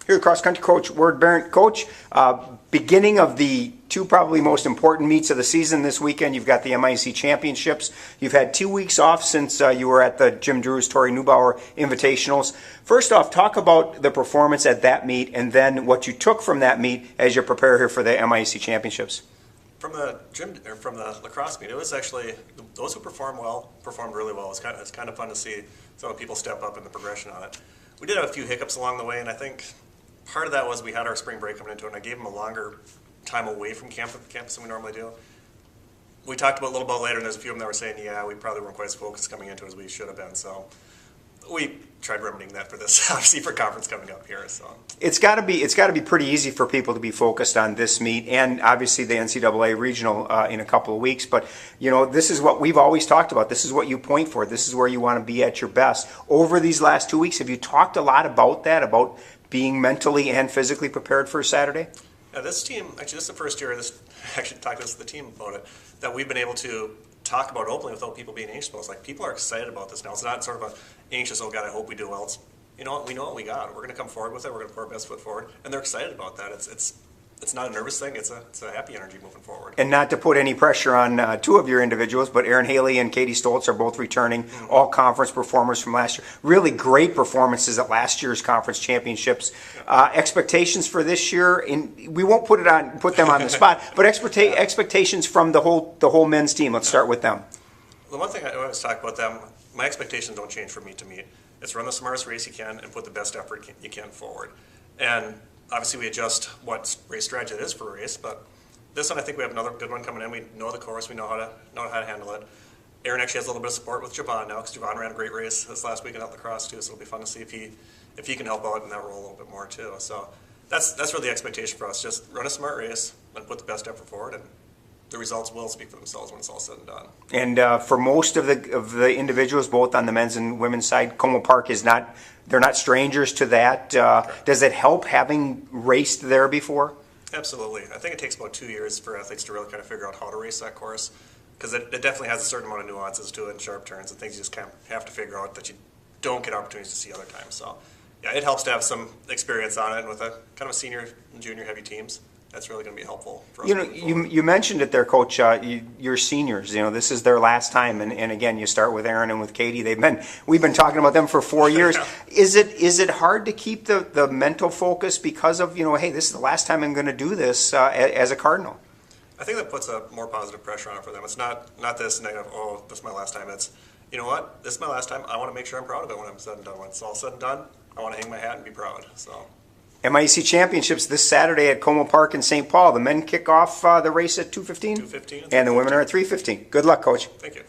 Here, cross-country coach Ward Berndt. Coach, beginning of the two probably most important meets of the season this weekend. You've got the MIAC Championships. You've had 2 weeks off since you were at the Jim Drews, Tori Neubauer Invitationals. First off, talk about the performance at that meet and then what you took from that meet as you prepare here for the MIAC Championships. From the lacrosse meet, it was actually those who performed well performed really well. It's kind of fun to see some of the people step up in the progression on it. We did have a few hiccups along the way, and I think part of that was we had our spring break coming into it, and I gave them a longer time away from campus than we normally do. We talked about a little bit later, and there's a few of them that were saying, yeah, we probably weren't quite as focused coming into it as we should have been. So we tried remedying that for this, obviously, for conference coming up here. So it's got to be pretty easy for people to be focused on this meet and obviously the NCAA regional in a couple of weeks. But you know, this is what we've always talked about. This is what you point for. This is where you want to be at your best. Over these last 2 weeks, have you talked a lot about that, about being mentally and physically prepared for Saturday? Yeah, this team, actually, this is the first year, actually talked to the team about it, that we've been able to talk about openly without people being anxious. It's like people are excited about this now. It's not sort of a anxious, oh God, I hope we do well. It's, you know what, we know what we got. We're going to come forward with it. We're going to put our best foot forward, and they're excited about that. It's not a nervous thing. It's a happy energy moving forward. And not to put any pressure on two of your individuals, but Erin Haley and Katie Stoltz are both returning all conference performers from last year. Really great performances at last year's conference championships. Expectations for this year, we won't put them on the spot, but expectations from the whole men's team. Let's start with them. The one thing I always talk about them, my expectations don't change from meet to meet. It's run the smartest race you can and put the best effort you can forward. And obviously, we adjust what race strategy it is for a race, but this one I think we have another good one coming in. We know the course, we know how to handle it. Erin actually has a little bit of support with Javon now because Javon ran a great race this last weekend at lacrosse too, so it'll be fun to see if he can help out in that role a little bit more too. So that's really the expectation for us. Just run a smart race and put the best effort forward, and the results will speak for themselves when it's all said and done. And for most of the individuals, both on the men's and women's side, Como Park is not. They're not strangers to that. Does it help having raced there before? Absolutely. I think it takes about 2 years for athletes to really kind of figure out how to race that course, because it definitely has a certain amount of nuances to it and sharp turns and things you just kind of have to figure out that you don't get opportunities to see other times. So yeah, it helps to have some experience on it, and with a kind of senior and junior heavy teams, that's really going to be helpful for us. You know, you mentioned it there, Coach. Your seniors, you know, this is their last time, and again, you start with Erin and with Katie. We've been talking about them for 4 years. Yeah. Is it hard to keep the mental focus because of, you know, hey, this is the last time I'm going to do this as a Cardinal? I think that puts a more positive pressure on it for them. It's not this negative, oh, this is my last time. It's, you know what, this is my last time. I want to make sure I'm proud of it when I'm said and done. When it's all said and done, I want to hang my hat and be proud. So. MIAC Championships this Saturday at Como Park in St. Paul. The men kick off the race at 2:15? 2:15. And the women are at 3:15. Good luck, Coach. Thank you.